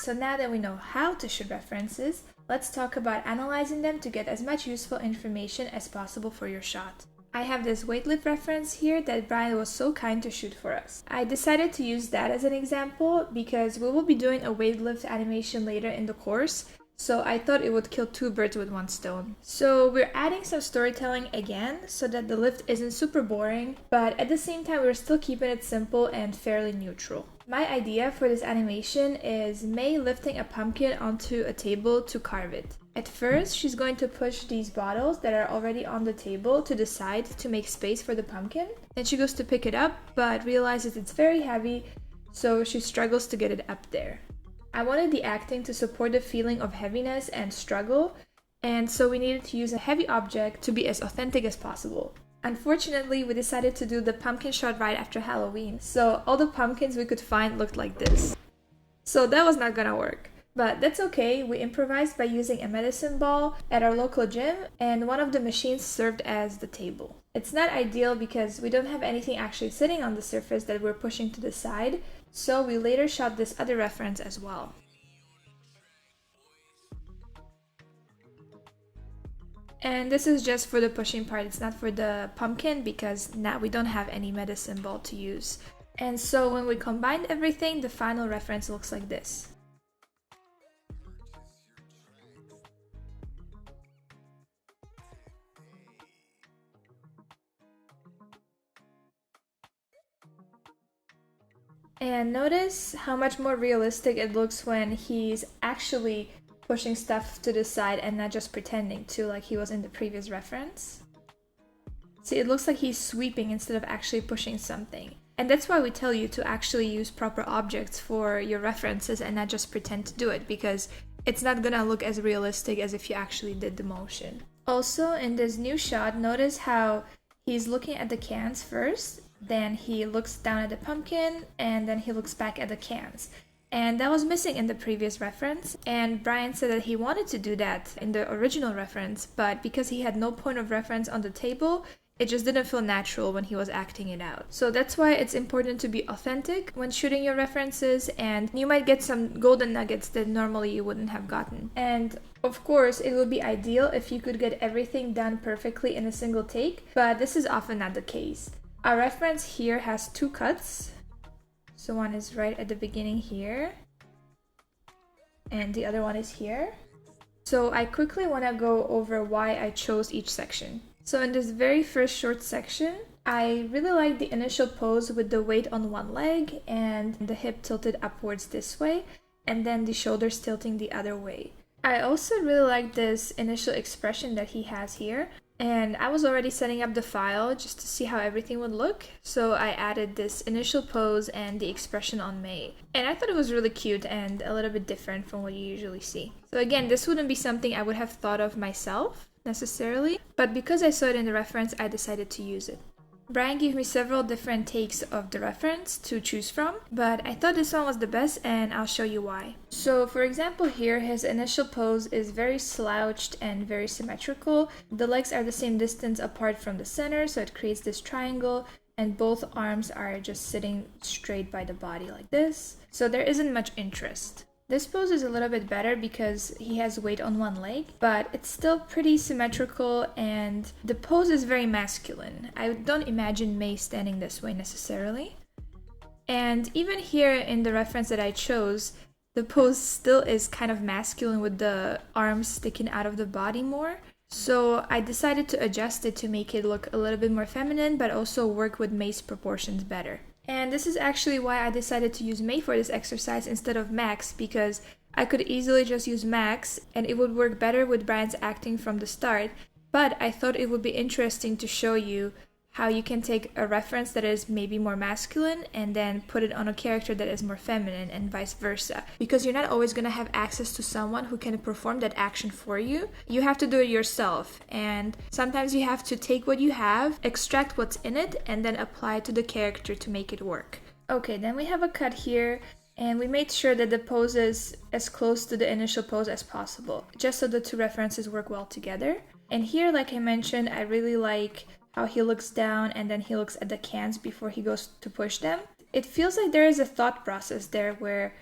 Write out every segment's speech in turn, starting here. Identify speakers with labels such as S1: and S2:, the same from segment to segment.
S1: So now that we know how to shoot references, let's talk about analyzing them to get as much useful information as possible for your shot. I have this weightlift reference here that Brian was so kind to shoot for us. I decided to use that as an example because we will be doing a weightlift animation later in the course, so I thought it would kill two birds with one stone. So we're adding some storytelling again so that the lift isn't super boring, but at the same time we're still keeping it simple and fairly neutral. My idea for this animation is May lifting a pumpkin onto a table to carve it. At first, she's going to push these bottles that are already on the table to the side to make space for the pumpkin. Then she goes to pick it up, but realizes it's very heavy, so she struggles to get it up there. I wanted the acting to support the feeling of heaviness and struggle, and so we needed to use a heavy object to be as authentic as possible. Unfortunately, we decided to do the pumpkin shot right after Halloween, so all the pumpkins we could find looked like this. So that was not gonna work. But that's okay, we improvised by using a medicine ball at our local gym, and one of the machines served as the table. It's not ideal because we don't have anything actually sitting on the surface that we're pushing to the side, so we later shot this other reference as well. And this is just for the pushing part, it's not for the pumpkin because now we don't have any medicine ball to use. And so when we combined everything, the final reference looks like this. And notice how much more realistic it looks when he's actually pushing stuff to the side and not just pretending to, like he was in the previous reference. See, it looks like he's sweeping instead of actually pushing something. And that's why we tell you to actually use proper objects for your references and not just pretend to do it, because it's not gonna look as realistic as if you actually did the motion. Also, in this new shot, notice how he's looking at the cans first, then he looks down at the pumpkin, and then he looks back at the cans. And that was missing in the previous reference, and Brian said that he wanted to do that in the original reference, but because he had no point of reference on the table, it just didn't feel natural when he was acting it out. So that's why it's important to be authentic when shooting your references, and you might get some golden nuggets that normally you wouldn't have gotten. And of course, it would be ideal if you could get everything done perfectly in a single take, but this is often not the case. Our reference here has two cuts. So one is right at the beginning here, and the other one is here. So I quickly want to go over why I chose each section. So in this very first short section, I really like the initial pose with the weight on one leg and the hip tilted upwards this way, and then the shoulders tilting the other way. I also really like this initial expression that he has here. And I was already setting up the file just to see how everything would look, so I added this initial pose and the expression on May. And I thought it was really cute and a little bit different from what you usually see. So again, this wouldn't be something I would have thought of myself necessarily, but because I saw it in the reference, I decided to use it. Brian gave me several different takes of the reference to choose from, but I thought this one was the best, and I'll show you why. So for example here, his initial pose is very slouched and very symmetrical. The legs are the same distance apart from the center, so it creates this triangle, and both arms are just sitting straight by the body like this. So there isn't much interest. This pose is a little bit better because he has weight on one leg, but it's still pretty symmetrical and the pose is very masculine. I don't imagine May standing this way necessarily. And even here in the reference that I chose, the pose still is kind of masculine with the arms sticking out of the body more. So I decided to adjust it to make it look a little bit more feminine, but also work with May's proportions better. And this is actually why I decided to use May for this exercise instead of Max, because I could easily just use Max and it would work better with Brian's acting from the start, but I thought it would be interesting to show you how you can take a reference that is maybe more masculine and then put it on a character that is more feminine and vice versa. Because you're not always going to have access to someone who can perform that action for you. You have to do it yourself, and sometimes you have to take what you have, extract what's in it, and then apply it to the character to make it work. Okay, then we have a cut here, and we made sure that the pose is as close to the initial pose as possible, just so the two references work well together. And here, like I mentioned, I really like how he looks down and then he looks at the cans before he goes to push them. It feels like there is a thought process there where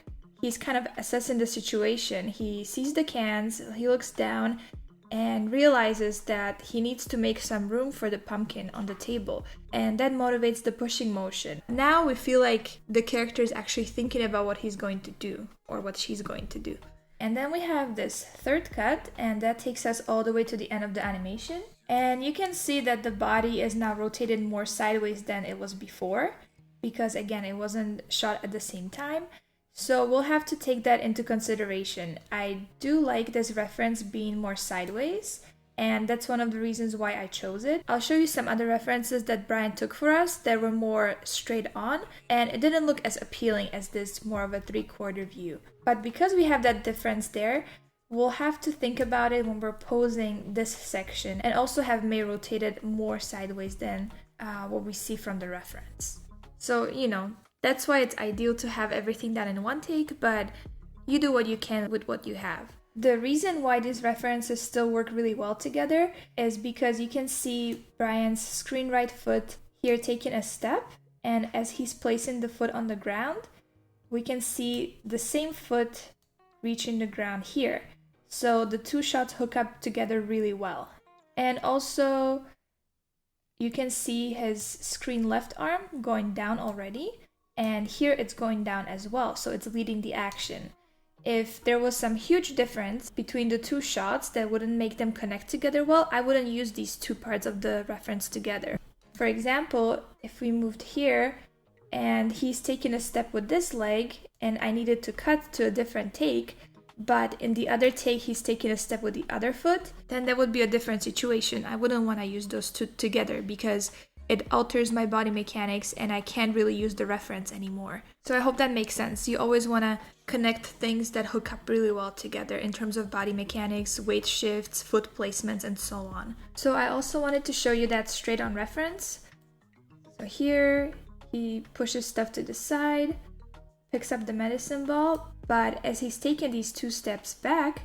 S1: he's kind of assessing the situation. He sees the cans, he looks down and realizes that he needs to make some room for the pumpkin on the table, and that motivates the pushing motion. Now we feel like the character is actually thinking about what he's going to do or what she's going to do. And then we have this third cut, and that takes us all the way to the end of the animation. And you can see that the body is now rotated more sideways than it was before, because again, it wasn't shot at the same time. So we'll have to take that into consideration. I do like this reference being more sideways, and that's one of the reasons why I chose it. I'll show you some other references that Brian took for us that were more straight on, and it didn't look as appealing as this more of a 3/4 view. But because we have that difference there, we'll have to think about it when we're posing this section, and also have May rotated more sideways than what we see from the reference. So, that's why it's ideal to have everything done in one take, but you do what you can with what you have. The reason why these references still work really well together is because you can see Brian's screen right foot here taking a step, and as he's placing the foot on the ground, we can see the same foot reaching the ground here. So the two shots hook up together really well. And also, you can see his screen left arm going down already, and here it's going down as well, so it's leading the action. If there was some huge difference between the two shots that wouldn't make them connect together well, I wouldn't use these two parts of the reference together. For example, if we moved here and he's taking a step with this leg and I needed to cut to a different take, but in the other take he's taking a step with the other foot, then that would be a different situation. I wouldn't want to use those two together because it alters my body mechanics and I can't really use the reference anymore. So I hope that makes sense. You always want to connect things that hook up really well together in terms of body mechanics, weight shifts, foot placements, and so on. So I also wanted to show you that straight on reference. So here he pushes stuff to the side, picks up the medicine ball, but as he's taking these 2 steps back,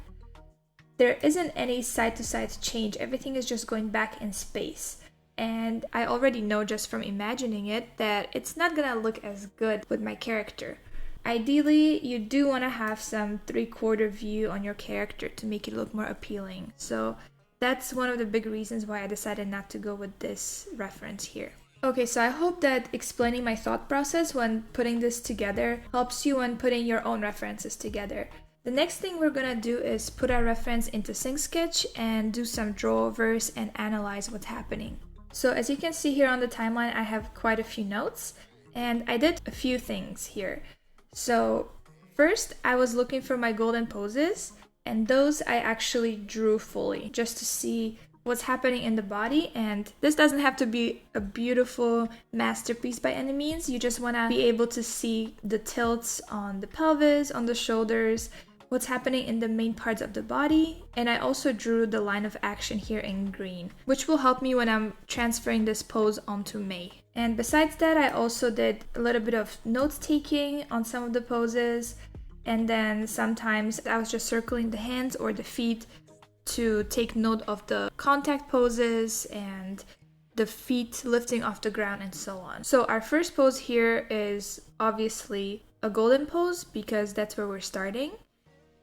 S1: there isn't any side to side change. Everything is just going back in space. And I already know just from imagining it that it's not gonna look as good with my character. Ideally, you do want to have some 3/4 view on your character to make it look more appealing. So that's one of the big reasons why I decided not to go with this reference here. Okay, so I hope that explaining my thought process when putting this together helps you when putting your own references together. The next thing we're gonna do is put our reference into SyncSketch and do some drawovers and analyze what's happening. So as you can see here on the timeline, I have quite a few notes, and I did a few things here. So first, I was looking for my golden poses, and those I actually drew fully just to see what's happening in the body. And this doesn't have to be a beautiful masterpiece by any means. You just want to be able to see the tilts on the pelvis, on the shoulders, what's happening in the main parts of the body. And I also drew the line of action here in green, which will help me when I'm transferring this pose onto May. And besides that, I also did a little bit of note taking on some of the poses, and then sometimes I was just circling the hands or the feet to take note of the contact poses and the feet lifting off the ground and so on. So our first pose here is obviously a golden pose because that's where we're starting.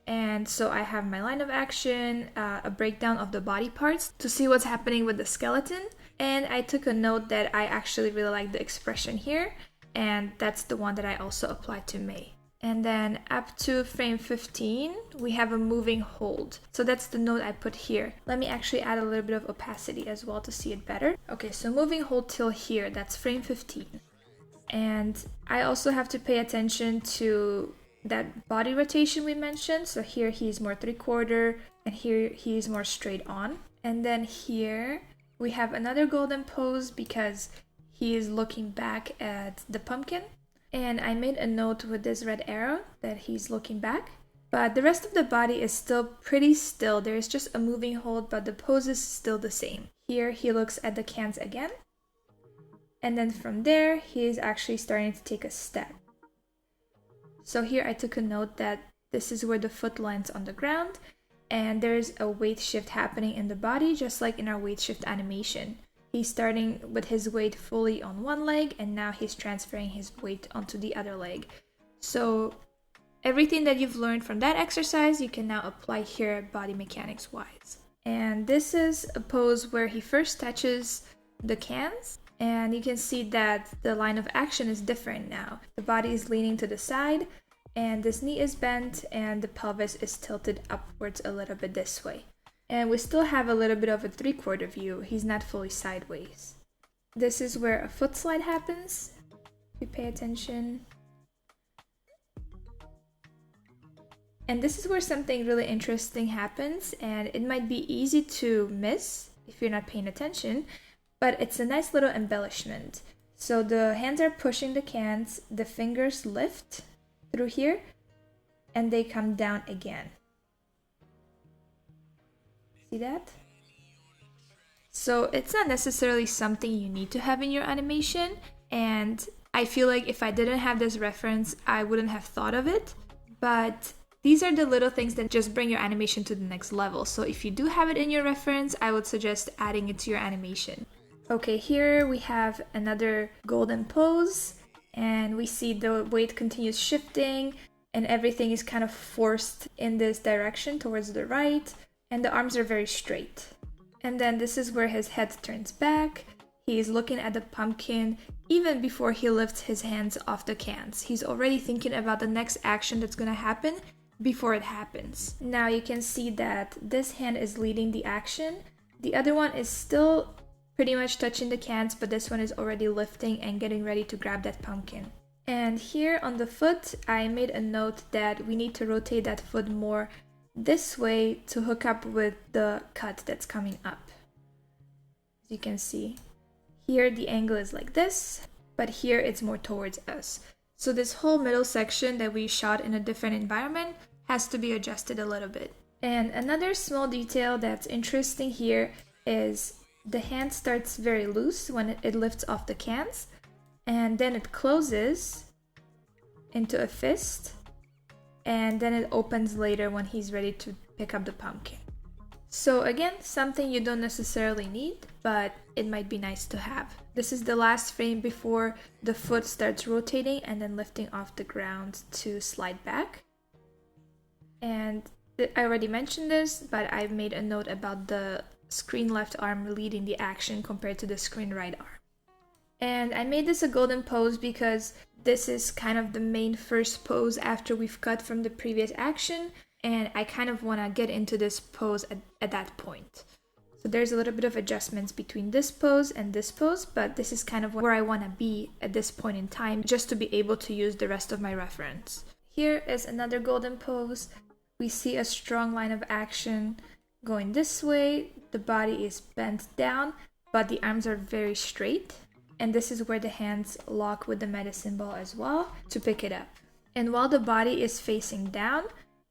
S1: And so I have my line of action, a breakdown of the body parts to see what's happening with the skeleton. And I took a note that I actually really like the expression here, and that's the one that I also applied to May. And then up to frame 15, we have a moving hold. So that's the note I put here. Let me actually add a little bit of opacity as well to see it better. Okay, so moving hold till here, that's frame 15. And I also have to pay attention to that body rotation we mentioned. So here he's more 3/4 and here he's more straight on. And then here we have another golden pose because he is looking back at the pumpkin. And I made a note with this red arrow that he's looking back. But the rest of the body is still pretty still. There's just a moving hold, but the pose is still the same. Here he looks at the cans again. And then from there, he is actually starting to take a step. So here I took a note that this is where the foot lands on the ground, and there's a weight shift happening in the body, just like in our weight shift animation. He's starting with his weight fully on one leg, and now he's transferring his weight onto the other leg. So Everything that you've learned from that exercise, you can now apply here body mechanics wise. And this is a pose where he first touches the cans, and you can see that the line of action is different now. The body is leaning to the side, and this knee is bent, and the pelvis is tilted upwards a little bit this way. And we still have a little bit of a 3/4 view. He's not fully sideways. This is where a foot slide happens. If you pay attention. And this is where something really interesting happens, and it might be easy to miss if you're not paying attention, but it's a nice little embellishment. So the hands are pushing the cans, the fingers lift through here, and they come down again. See that? So it's not necessarily something you need to have in your animation, and I feel like if I didn't have this reference, I wouldn't have thought of it, but these are the little things that just bring your animation to the next level. So if you do have it in your reference, I would suggest adding it to your animation. Okay, here we have another golden pose, and we see the weight continues shifting, and everything is kind of forced in this direction towards the right, and the arms are very straight. And then this is where his head turns back. He is looking at the pumpkin even before he lifts his hands off the cans. He's already thinking about the next action that's gonna happen before it happens. Now you can see that this hand is leading the action. The other one is still pretty much touching the cans, but this one is already lifting and getting ready to grab that pumpkin. And here on the foot, I made a note that we need to rotate that foot more this way to hook up with the cut that's coming up. As you can see, here the angle is like this, but here it's more towards us. So this whole middle section that we shot in a different environment has to be adjusted a little bit. And another small detail that's interesting here is the hand starts very loose when it lifts off the cans, and then it closes into a fist, and then it opens later when he's ready to pick up the pumpkin. So again, something you don't necessarily need, but it might be nice to have. This is the last frame before the foot starts rotating and then lifting off the ground to slide back. And I already mentioned this, but I've made a note about the screen left arm leading the action compared to the screen right arm. And I made this a golden pose because this is kind of the main first pose after we've cut from the previous action, and I kind of want to get into this pose at that point. So there's a little bit of adjustments between this pose and this pose, but this is kind of where I want to be at this point in time, just to be able to use the rest of my reference. Here is another golden pose. We see a strong line of action going this way. The body is bent down, but the arms are very straight. And this is where the hands lock with the medicine ball as well to pick it up. And while the body is facing down,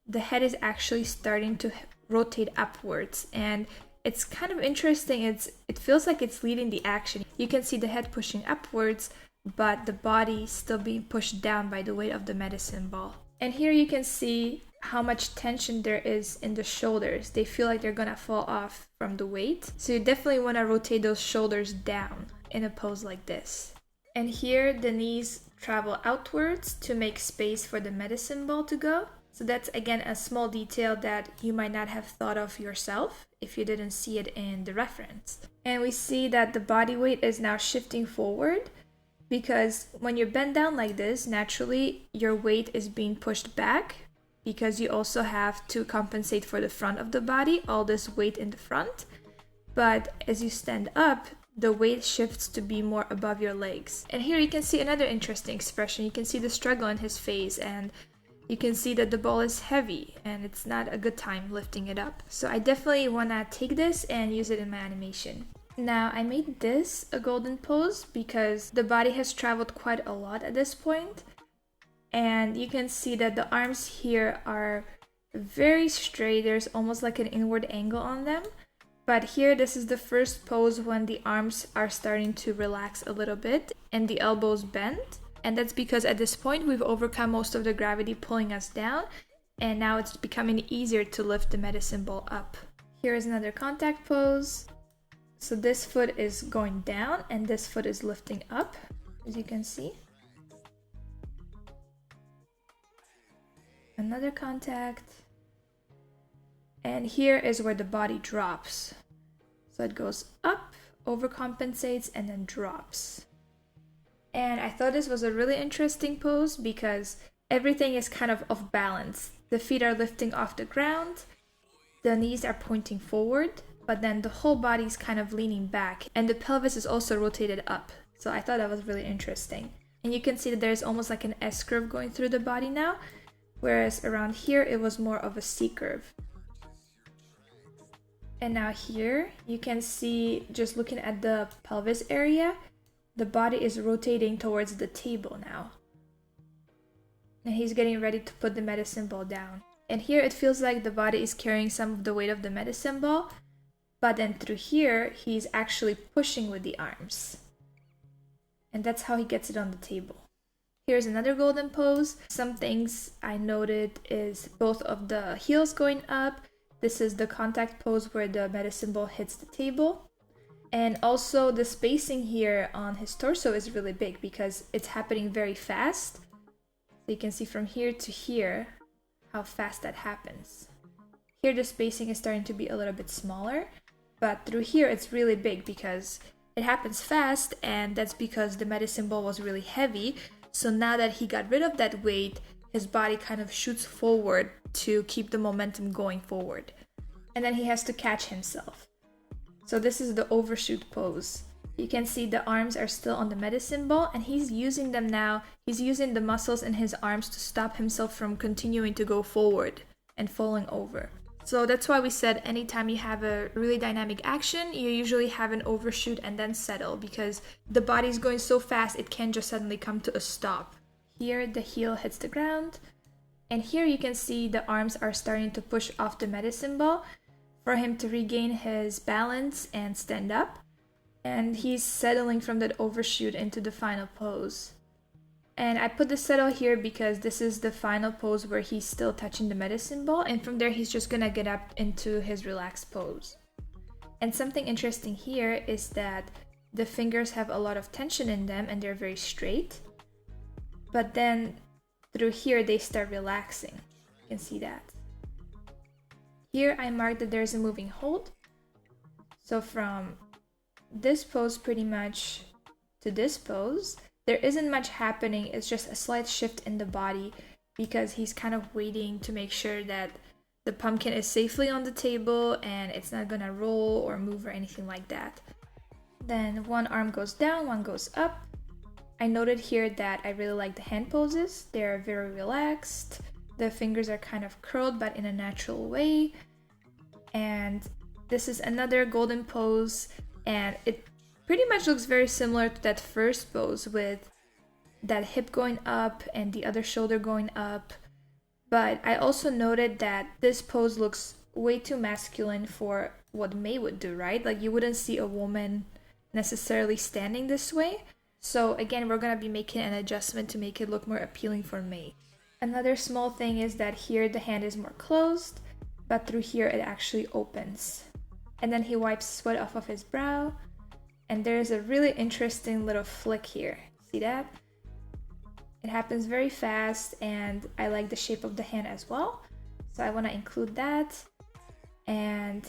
S1: the head is actually starting to rotate upwards, and it's kind of interesting. It feels like it's leading the action. You can see the head pushing upwards, but the body still being pushed down by the weight of the medicine ball. And here you can see how much tension there is in the shoulders. They feel like they're gonna fall off from the weight. So you definitely want to rotate those shoulders down in a pose like this. And here the knees travel outwards to make space for the medicine ball to go. So that's again a small detail that you might not have thought of yourself if you didn't see it in the reference. And we see that the body weight is now shifting forward, because when you're bent down like this, naturally your weight is being pushed back, because you also have to compensate for the front of the body, all this weight in the front. But as you stand up, the weight shifts to be more above your legs. And here you can see another interesting expression. You can see the struggle in his face, and you can see that the ball is heavy and it's not a good time lifting it up. So I definitely want to take this and use it in my animation. Now I made this a golden pose because the body has traveled quite a lot at this point. And you can see that the arms here are very straight. There's almost like an inward angle on them. But here, this is the first pose when the arms are starting to relax a little bit and the elbows bend. And that's because at this point, we've overcome most of the gravity pulling us down. And now it's becoming easier to lift the medicine ball up. Here is another contact pose. So this foot is going down and this foot is lifting up, as you can see. another contact. And here is where the body drops. So it goes up, overcompensates, and then drops. And I thought this was a really interesting pose because everything is kind of off balance. The feet are lifting off the ground, the knees are pointing forward, but then the whole body is kind of leaning back, and the pelvis is also rotated up. So I thought that was really interesting. And you can see that there's almost like an S curve going through the body now, whereas around here it was more of a C curve. And now here you can see, just looking at the pelvis area, the body is rotating towards the table now. And he's getting ready to put the medicine ball down. And here it feels like the body is carrying some of the weight of the medicine ball, but then through here he's actually pushing with the arms. And that's how he gets it on the table. Here's another golden pose. Some things I noted is both of the heels going up. This is the contact pose where the medicine ball hits the table. And also the spacing here on his torso is really big because it's happening very fast. So you can see from here to here how fast that happens. Here the spacing is starting to be a little bit smaller, but through here it's really big because it happens fast, and that's because the medicine ball was really heavy. So now that he got rid of that weight, his body kind of shoots forward to keep the momentum going forward. And then he has to catch himself. So this is the overshoot pose. You can see the arms are still on the medicine ball, and he's using them now. He's using the muscles in his arms to stop himself from continuing to go forward and falling over. So that's why we said anytime you have a really dynamic action, you usually have an overshoot and then settle, because the body's going so fast it can't just suddenly come to a stop. Here the heel hits the ground, and here you can see the arms are starting to push off the medicine ball for him to regain his balance and stand up. And he's settling from that overshoot into the final pose. And I put the settle here because this is the final pose where he's still touching the medicine ball, and from there he's just gonna get up into his relaxed pose. And something interesting here is that the fingers have a lot of tension in them and they're very straight. But then through here they start relaxing. You can see that. Here I marked that there's a moving hold. So from this pose pretty much to this pose, there isn't much happening. It's just a slight shift in the body because he's kind of waiting to make sure that the pumpkin is safely on the table and it's not gonna roll or move or anything like that. Then one arm goes down, one goes up. I noted here that I really like the hand poses. They're very relaxed. The fingers are kind of curled but in a natural way. And this is another golden pose, and it pretty much looks very similar to that first pose with that hip going up and the other shoulder going up. But I also noted that this pose looks way too masculine for what May would do, right? Like you wouldn't see a woman necessarily standing this way. So again, we're gonna be making an adjustment to make it look more appealing for May. Another small thing is that here the hand is more closed, but through here it actually opens. And then he wipes sweat off of his brow. And there's a really interesting little flick here. See that? It happens very fast, and I like the shape of the hand as well. So I want to include that. And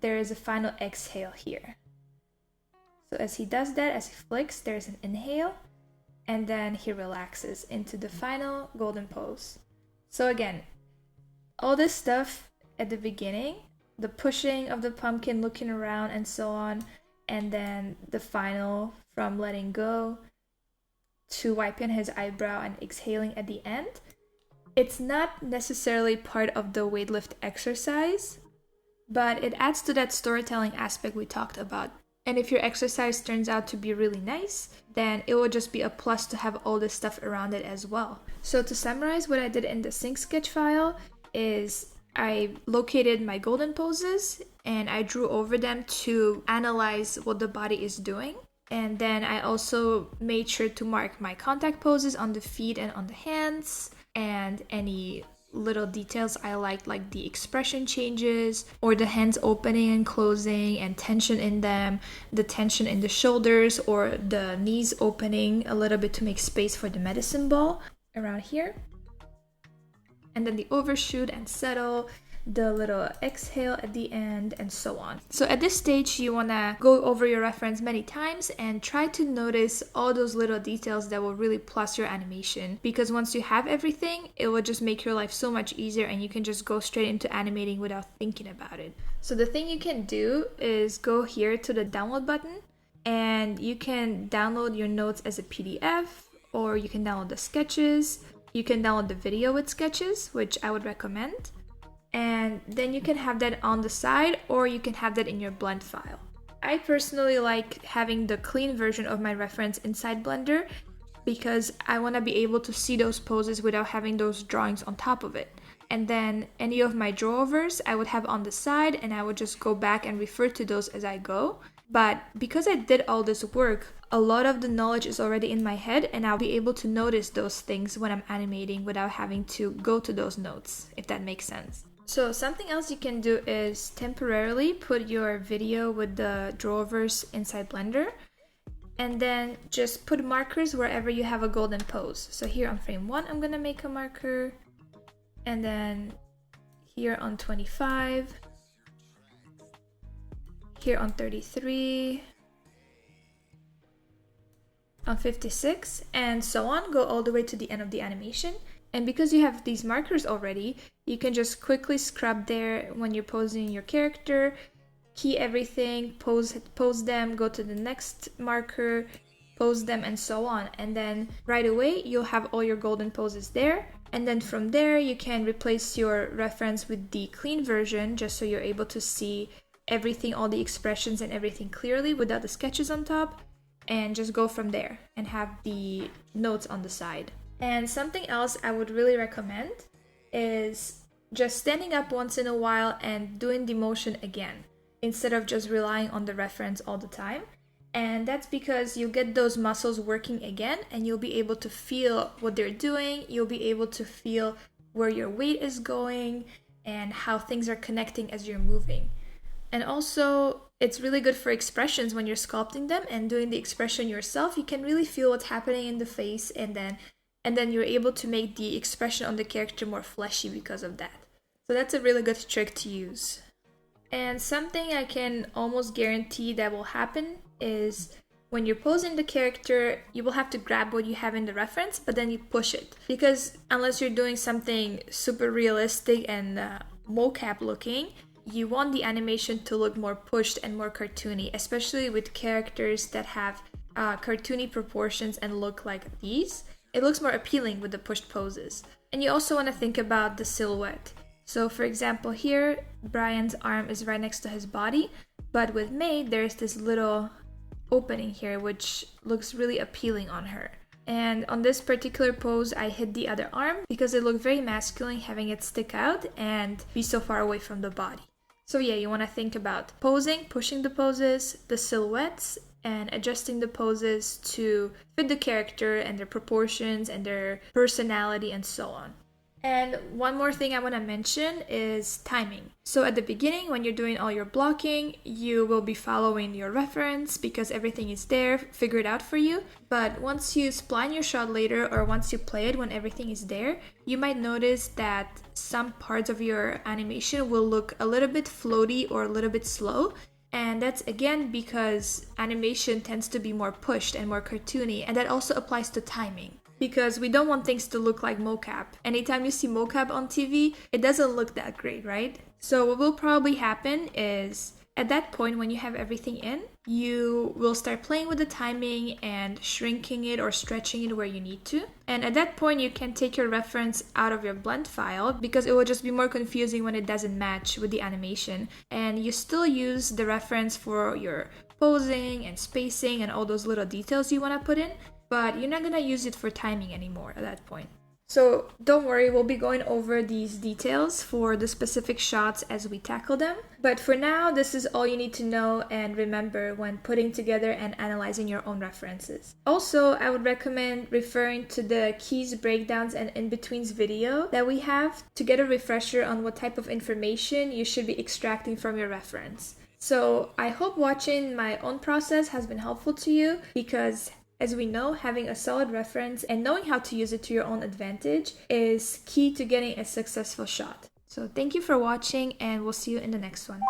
S1: there is a final exhale here. So as he does that, as he flicks, there's an inhale. And then he relaxes into the final golden pose. So again, all this stuff at the beginning, the pushing of the pumpkin, looking around and so on, and then the final from letting go to wiping his eyebrow and exhaling at the end. It's not necessarily part of the weightlift exercise, but it adds to that storytelling aspect we talked about. And if your exercise turns out to be really nice, then it will just be a plus to have all this stuff around it as well. So to summarize, what I did in the sync sketch file is I located my golden poses and I drew over them to analyze what the body is doing. And then I also made sure to mark my contact poses on the feet and on the hands, and any little details I liked, like the expression changes or the hands opening and closing and tension in them, the tension in the shoulders or the knees opening a little bit to make space for the medicine ball around here. and then the overshoot and settle, the little exhale at the end, and so on. So at this stage, you want to go over your reference many times and try to notice all those little details that will really plus your animation, because once you have everything, it will just make your life so much easier and you can just go straight into animating without thinking about it. So the thing you can do is go here to the download button, and you can download your notes as a PDF, or you can download the sketches. You can download the video with sketches, which I would recommend. And then you can have that on the side, or you can have that in your blend file. I personally like having the clean version of my reference inside Blender because I want to be able to see those poses without having those drawings on top of it. And then any of my drawovers I would have on the side, and I would just go back and refer to those as I go. But because I did all this work, a lot of the knowledge is already in my head, and I'll be able to notice those things when I'm animating without having to go to those notes, if that makes sense. So something else you can do is temporarily put your video with the drawovers inside Blender, and then just put markers wherever you have a golden pose. So here on frame 1, I'm gonna make a marker, and then here on 25, here on 33, on 56, and so on, go all the way to the end of the animation. And because you have these markers already, you can just quickly scrub there when you're posing your character, key everything, pose them, go to the next marker, pose them, and so on. And then right away, you'll have all your golden poses there. And then from there, you can replace your reference with the clean version, just so you're able to see everything, all the expressions and everything clearly without the sketches on top. And just go from there and have the notes on the side. And something else I would really recommend is just standing up once in a while and doing the motion again, instead of just relying on the reference all the time. And that's because you'll get those muscles working again, and you'll be able to feel what they're doing. You'll be able to feel where your weight is going and how things are connecting as you're moving. And also, it's really good for expressions when you're sculpting them and doing the expression yourself. You can really feel what's happening in the face, and then you're able to make the expression on the character more fleshy because of that. So that's a really good trick to use. And something I can almost guarantee that will happen is when you're posing the character, you will have to grab what you have in the reference, but then you push it. Because unless you're doing something super realistic and mocap looking, you want the animation to look more pushed and more cartoony, especially with characters that have cartoony proportions and look like these. It looks more appealing with the pushed poses. And you also want to think about the silhouette. So for example here, Brian's arm is right next to his body, but with May, there's this little opening here which looks really appealing on her. And on this particular pose, I hid the other arm because it looked very masculine having it stick out and be so far away from the body. So yeah, you want to think about posing, pushing the poses, the silhouettes, and adjusting the poses to fit the character and their proportions and their personality and so on. And one more thing I want to mention is timing. So at the beginning, when you're doing all your blocking, you will be following your reference because everything is there, figured out for you. But once you spline your shot later, or once you play it when everything is there, you might notice that some parts of your animation will look a little bit floaty or a little bit slow. And that's again because animation tends to be more pushed and more cartoony, and that also applies to timing. Because we don't want things to look like mocap. Anytime you see mocap on TV, it doesn't look that great, right? So what will probably happen is, at that point when you have everything in, you will start playing with the timing and shrinking it or stretching it where you need to. And at that point you can take your reference out of your blend file because it will just be more confusing when it doesn't match with the animation. And you still use the reference for your posing and spacing and all those little details you want to put in, but you're not gonna use it for timing anymore at that point. So don't worry, we'll be going over these details for the specific shots as we tackle them. But for now, this is all you need to know and remember when putting together and analyzing your own references. Also, I would recommend referring to the keys, breakdowns, and in-betweens video that we have to get a refresher on what type of information you should be extracting from your reference. So I hope watching my own process has been helpful to you, because As we know, having a solid reference and knowing how to use it to your own advantage is key to getting a successful shot. So thank you for watching, and we'll see you in the next one.